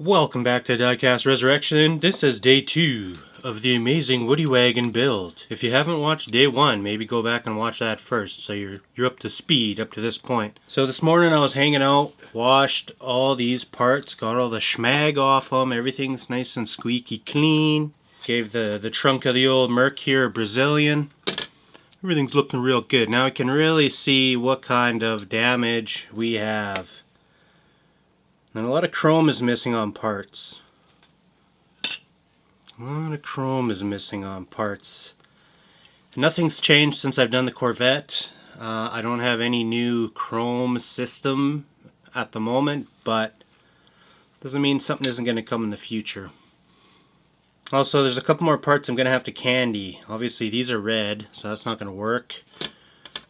Welcome back to Diecast Resurrection. This is day 2 of the amazing Woody Wagon build. If you haven't watched day 1, maybe go back and watch that first so you're up to speed up to this point. So this morning I was hanging out, washed all these parts, got all the schmag off them, everything's nice and squeaky clean. Gave the trunk of the old Merc here a Brazilian. Everything's looking real good. Now I can really see what kind of damage we have. And a lot of chrome is missing on parts. A lot of chrome is missing on parts. Nothing's changed since I've done the Corvette. I don't have any new chrome system at the moment, but doesn't mean something isn't going to come in the future. Also, there's a couple more parts I'm going to have to candy. Obviously these are red, so that's not going to work.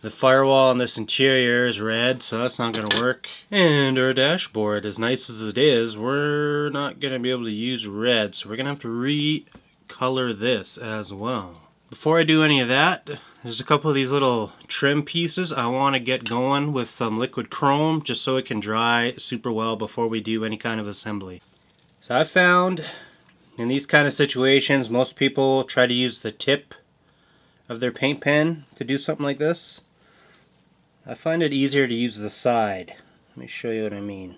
The firewall on this interior is red, so that's not going to work. And our dashboard, as nice as it is, we're not going to be able to use red, so we're going to have to recolor this as well. Before I do any of that, there's a couple of these little trim pieces I want to get going with some liquid chrome, just so it can dry super well before we do any kind of assembly. So I found, in these kind of situations, most people try to use the tip of their paint pen to do something like this. I find it easier to use the side. Let me show you what I mean.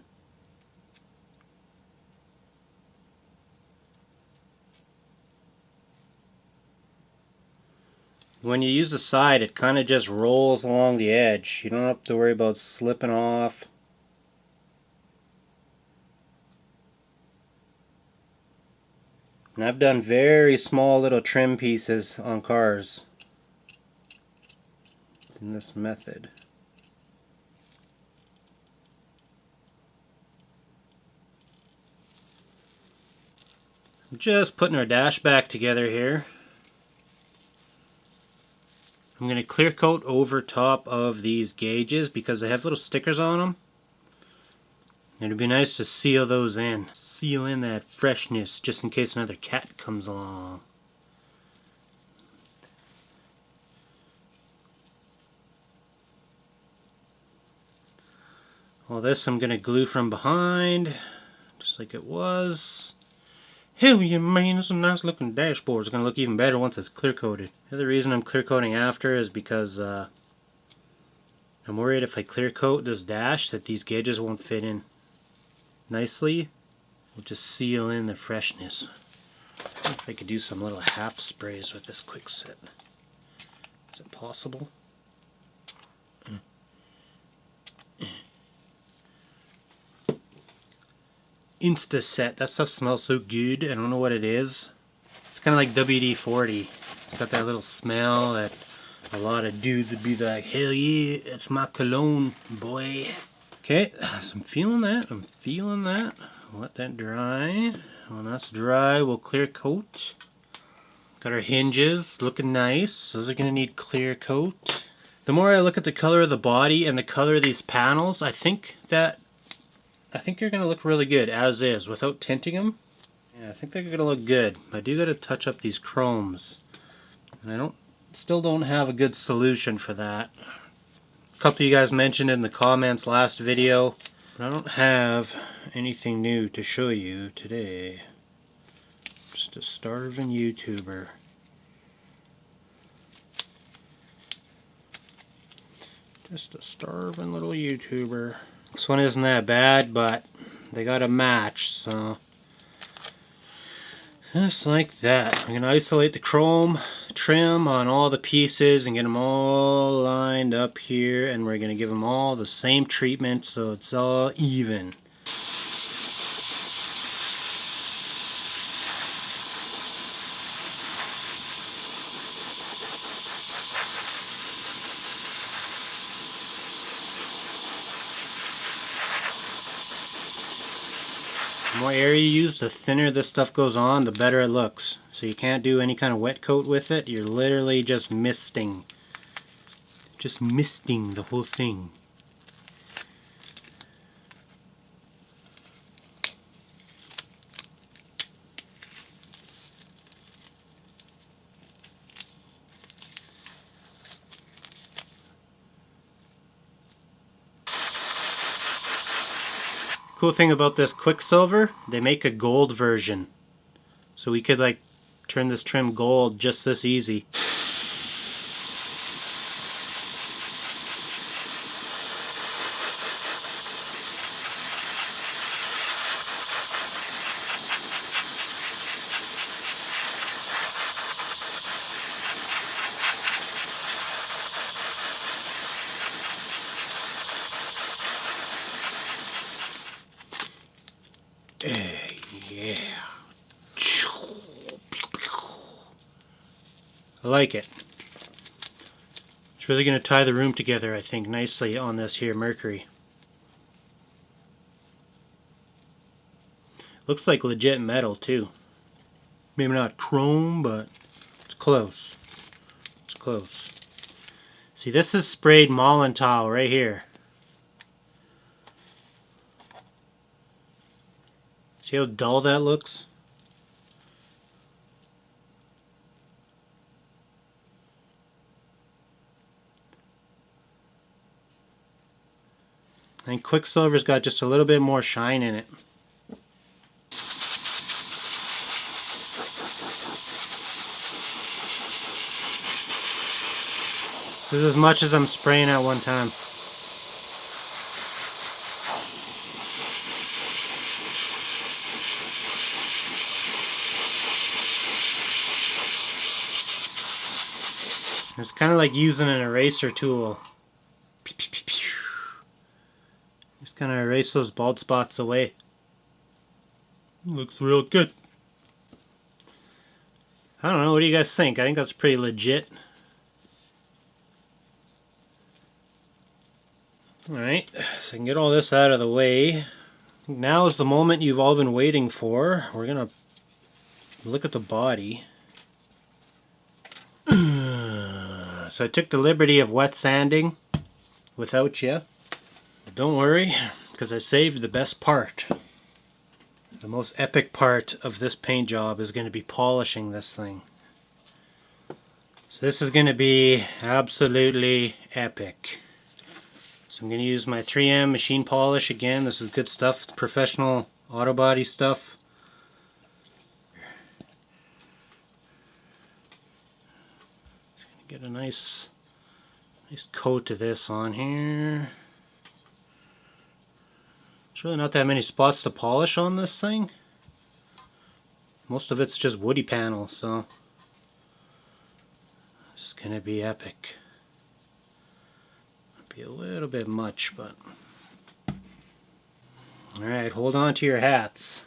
When you use the side, it kind of just rolls along the edge. You don't have to worry about slipping off. And I've done very small little trim pieces on cars in this method. I'm just putting our dash back together here. I'm going to clear coat over top of these gauges because they have little stickers on them. It'd be nice to seal those in. Seal in that freshness just in case another cat comes along. All this I'm going to glue from behind, just like it was. Hell yeah, man, this is a nice looking dashboard. It's going to look even better once it's clear coated. The other reason I'm clear coating after is because I'm worried if I clear coat this dash that these gauges won't fit in nicely. We'll just seal in the freshness. I wonder if I could do some little half sprays with this quick set. Is it possible? Insta set. That stuff smells so good. I don't know what it is. It's kind of like WD-40. It's got that little smell that a lot of dudes would be like, hell yeah, it's my cologne, boy. Okay, so I'm feeling that. I'm feeling that. Let that dry. When that's dry, we'll clear coat. Got our hinges looking nice. Those are going to need clear coat. The more I look at the color of the body and the color of these panels, I think you're going to look really good as is without tinting them. Yeah, I think they're going to look good. I do got to touch up these chromes. And I still don't have a good solution for that. A couple of you guys mentioned in the comments last video, but I don't have anything new to show you today. Just a starving YouTuber. Just a starving little YouTuber. This one isn't that bad, but they got a match, so just like that. I'm going to isolate the chrome trim on all the pieces and get them all lined up here, and we're going to give them all the same treatment so it's all even. The more air you use, the thinner this stuff goes on, the better it looks. So you can't do any kind of wet coat with it. You're literally just misting. Just misting the whole thing. cool thing about this Quicksilver, they make a gold version. So we could like turn this trim gold just this easy. Yeah. I like it. It's really going to tie the room together, I think, nicely on this here Mercury. Looks like legit metal too. Maybe not chrome, but it's close. It's close. See, this is sprayed Mollental right here. See how dull that looks? I think Quicksilver's got just a little bit more shine in it. This is as much as I'm spraying at one time. It's kind of like using an eraser tool. Just kind of erase those bald spots away. Looks real good. I don't know, what do you guys think? I think that's pretty legit. Alright, so I can get all this out of the way. Now is the moment you've all been waiting for. We're going to look at the body. So I took the liberty of wet sanding without you. But don't worry, because I saved the best part. The most epic part of this paint job is going to be polishing this thing. So this is going to be absolutely epic. So I'm going to use my 3M machine polish again. This is good stuff. It's professional auto body stuff. Get a nice coat of this on here. There's really not that many spots to polish on this thing. Most of it's just woody panel, so it's just gonna be epic. Might be a little bit much, but alright, hold on to your hats.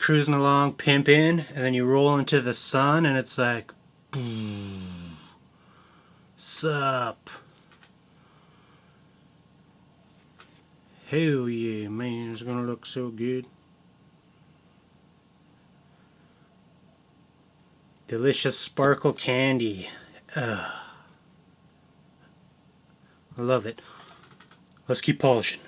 Cruising along, pimping, and then you roll into the sun and it's like, boom, sup. Hell yeah, man, it's gonna look so good. Delicious sparkle candy. I love it. Let's keep polishing.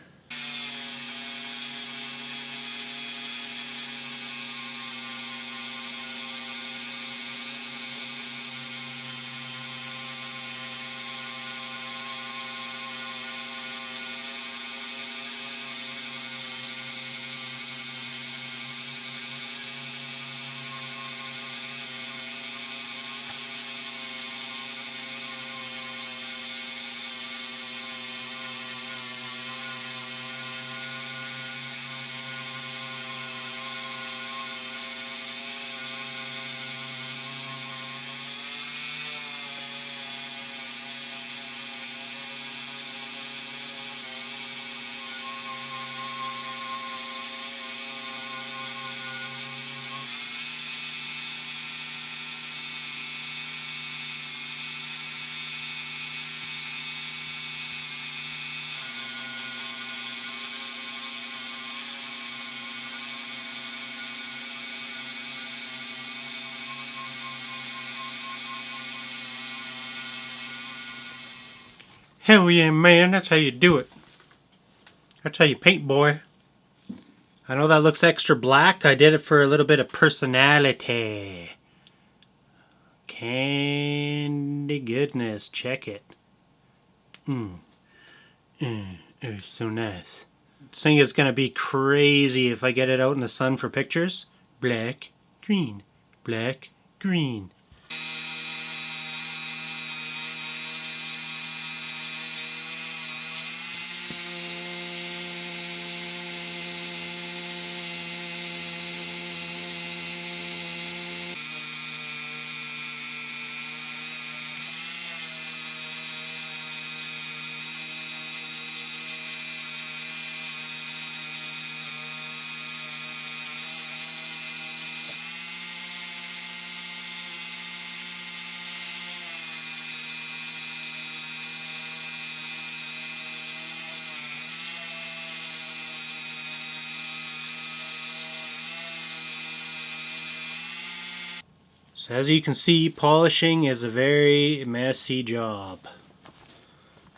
Hell yeah, man, that's how you do it. That's how you paint, boy. I know that looks extra black. I did it for a little bit of personality. Candy goodness, check it. It's so nice. This thing is going to be crazy if I get it out in the sun for pictures. Black, green, black, green. So as you can see, polishing is a very messy job.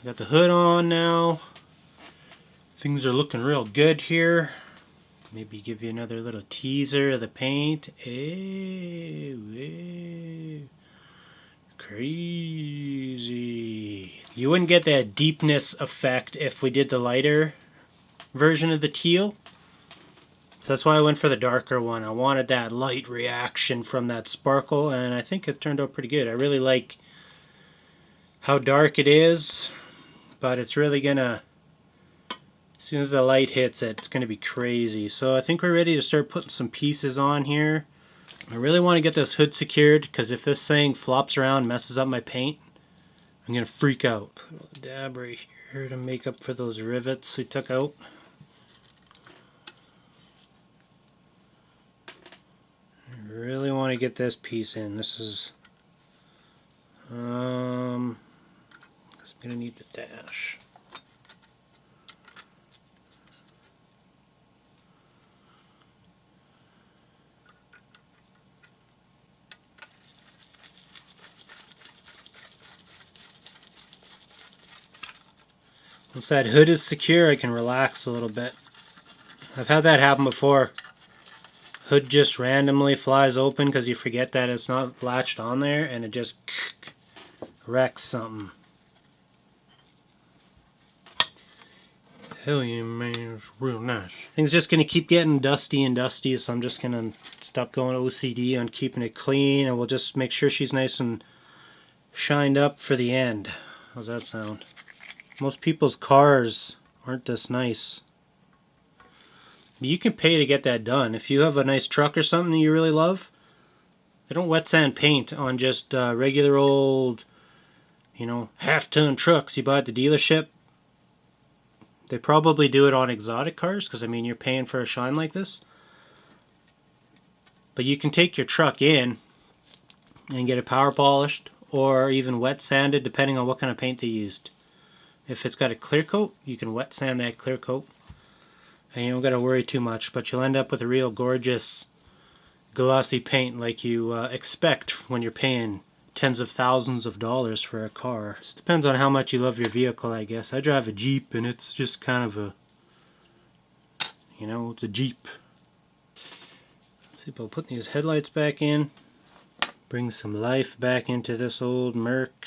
I got the hood on now. Things are looking real good here. Maybe give you another little teaser of the paint. Ew. Crazy. You wouldn't get that deepness effect if we did the lighter version of the teal. So that's why I went for the darker one. I wanted that light reaction from that sparkle, and I think it turned out pretty good. I really like how dark it is, but it's really gonna, as soon as the light hits it, it's gonna be crazy. So I think we're ready to start putting some pieces on here. I really want to get this hood secured, because if this thing flops around, messes up my paint, I'm gonna freak out. Put a little dab right here to make up for those rivets we took out. Really want to get this piece in. This is I'm gonna need the dash. Once that hood is secure, I can relax a little bit. I've had that happen before. Hood just randomly flies open because you forget that it's not latched on there, and it just wrecks something. Hell yeah, man, it's real nice. Things just gonna keep getting dusty and dusty, so I'm just gonna stop going OCD on keeping it clean, and we'll just make sure she's nice and shined up for the end. How's that sound? Most people's cars aren't this nice. You can pay to get that done. If you have a nice truck or something that you really love, they don't wet sand paint on just regular old, half-ton trucks you buy at the dealership. They probably do it on exotic cars, because I mean, you're paying for a shine like this. But you can take your truck in and get it power polished or even wet sanded, depending on what kind of paint they used. If it's got a clear coat, you can wet sand that clear coat. And you don't got to worry too much, but you'll end up with a real gorgeous glossy paint like you expect when you're paying tens of thousands of dollars for a car. It depends on how much you love your vehicle, I guess. I drive a Jeep, and it's just kind of a, it's a Jeep. Let's see about putting these headlights back in. Bring some life back into this old Merc.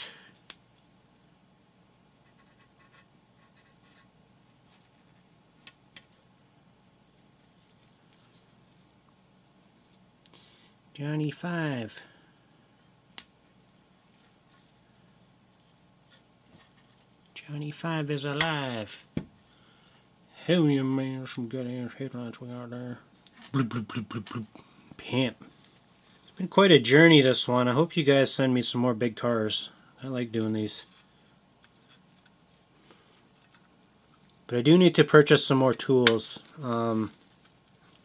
Johnny 5. Johnny 5 is alive. Hell yeah, man, some good ass headlights we got there. Bloop, bloop, bloop, bloop, bloop. Pimp. It's been quite a journey, this one. I hope you guys send me some more big cars. I like doing these. But I do need to purchase some more tools.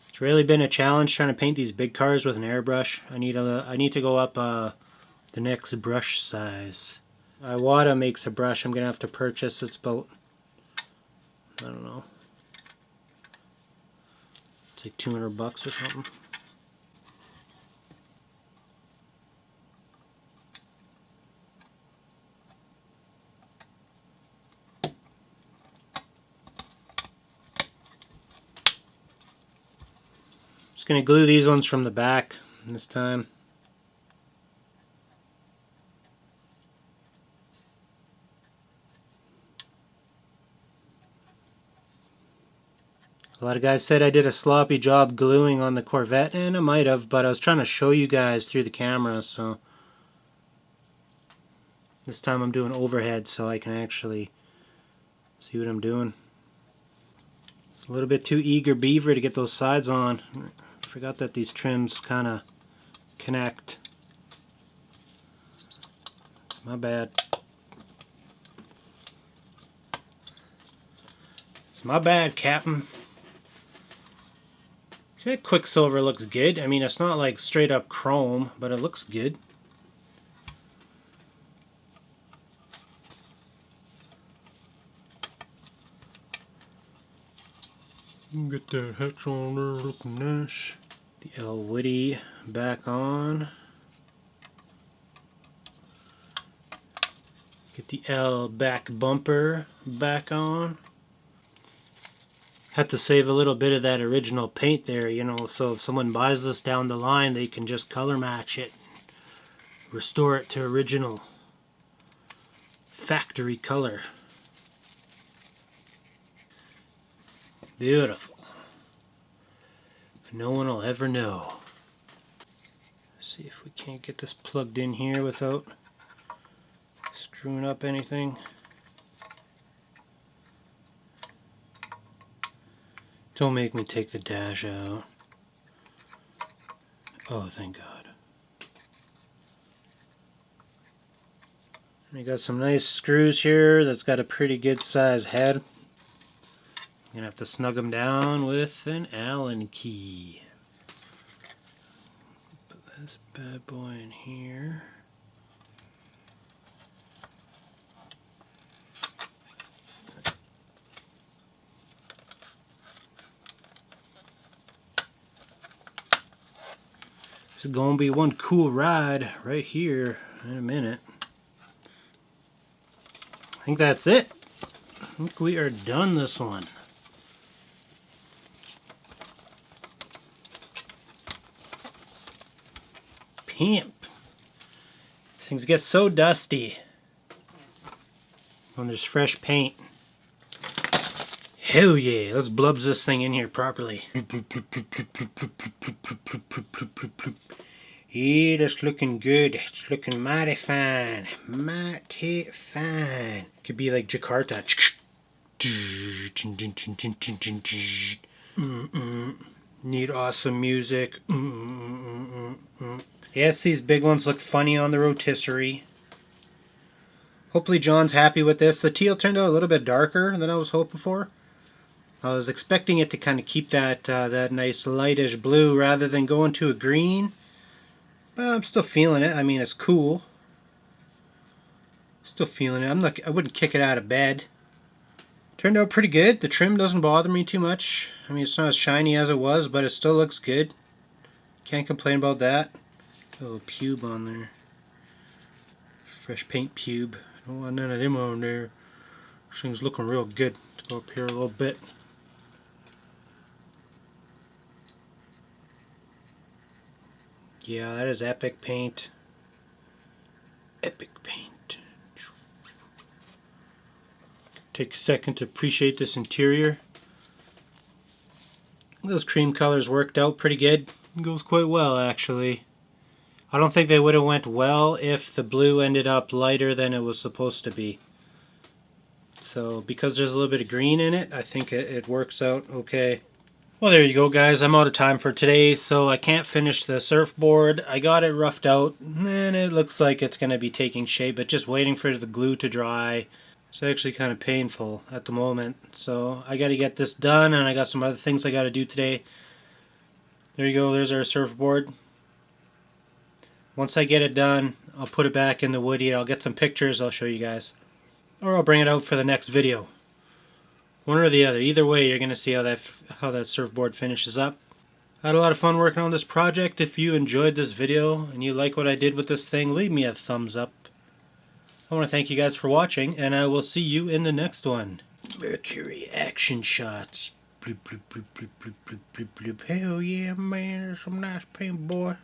It's really been a challenge trying to paint these big cars with an airbrush. I need to go up the next brush size. Iwata makes a brush I'm gonna have to purchase. It's about, I don't know, it's like $200 or something. Just going to glue these ones from the back this time. A lot of guys said I did a sloppy job gluing on the Corvette, and I might have, but I was trying to show you guys through the camera, so this time I'm doing overhead so I can actually see what I'm doing. A little bit too eager beaver to get those sides on. I forgot that these trims kind of connect. It's my bad. It's my bad, Captain. See, that Quicksilver looks good. I mean, it's not like straight up chrome, but it looks good. Get that hatch on there looking nice. The L Woody back on. Get the L back bumper back on. Have to save a little bit of that original paint there, you know, so if someone buys this down the line, they can just color match it. Restore it to original factory color. Beautiful. No one will ever know. Let's see if we can't get this plugged in here without screwing up anything. Don't make me take the dash out. Oh, thank God. We got some nice screws here that's got a pretty good size head. I'm gonna have to snug them down with an Allen key. Put this bad boy in here. This is gonna be one cool ride right here in a minute. I think that's it. I think we are done this one. Pimp. Things get so dusty when there's fresh paint. Hell yeah, let's blubs this thing in here properly. Yeah, that's looking good. It's looking mighty fine. Mighty fine. Could be like Jakarta. Need awesome music. Yes, these big ones look funny on the rotisserie. Hopefully John's happy with this. The teal turned out a little bit darker than I was hoping for. I was expecting it to kind of keep that that nice lightish blue rather than going to a green. But I'm still feeling it. I mean, it's cool. Still feeling it. I wouldn't kick it out of bed. Turned out pretty good. The trim doesn't bother me too much. I mean, it's not as shiny as it was, but it still looks good. Can't complain about that. Got a little pube on there. Fresh paint pube. Don't want none of them on there. This thing's looking real good. Let's go up here a little bit. Yeah, that is epic paint. Epic paint. Take a second to appreciate this interior. Those cream colors worked out pretty good. It goes quite well, actually. I don't think they would have went well if the blue ended up lighter than it was supposed to be. So because there's a little bit of green in it, I think it works out okay. Well, there you go, guys. I'm out of time for today, so I can't finish the surfboard. I got it roughed out, and it looks like it's going to be taking shape, but just waiting for the glue to dry. It's actually kind of painful at the moment, so I got to get this done, and I got some other things I got to do today. There you go. There's our surfboard. Once I get it done, I'll put it back in the Woody. I'll get some pictures. I'll show you guys. Or I'll bring it out for the next video. One or the other. Either way, you're going to see how that surfboard finishes up. I had a lot of fun working on this project. If you enjoyed this video and you like what I did with this thing, leave me a thumbs up. I want to thank you guys for watching, and I will see you in the next one. Mercury Action Shots. bloop, bloop, bloop, bloop, bloop, bloop, bloop. Hell yeah, man, there's some nice paint, boy.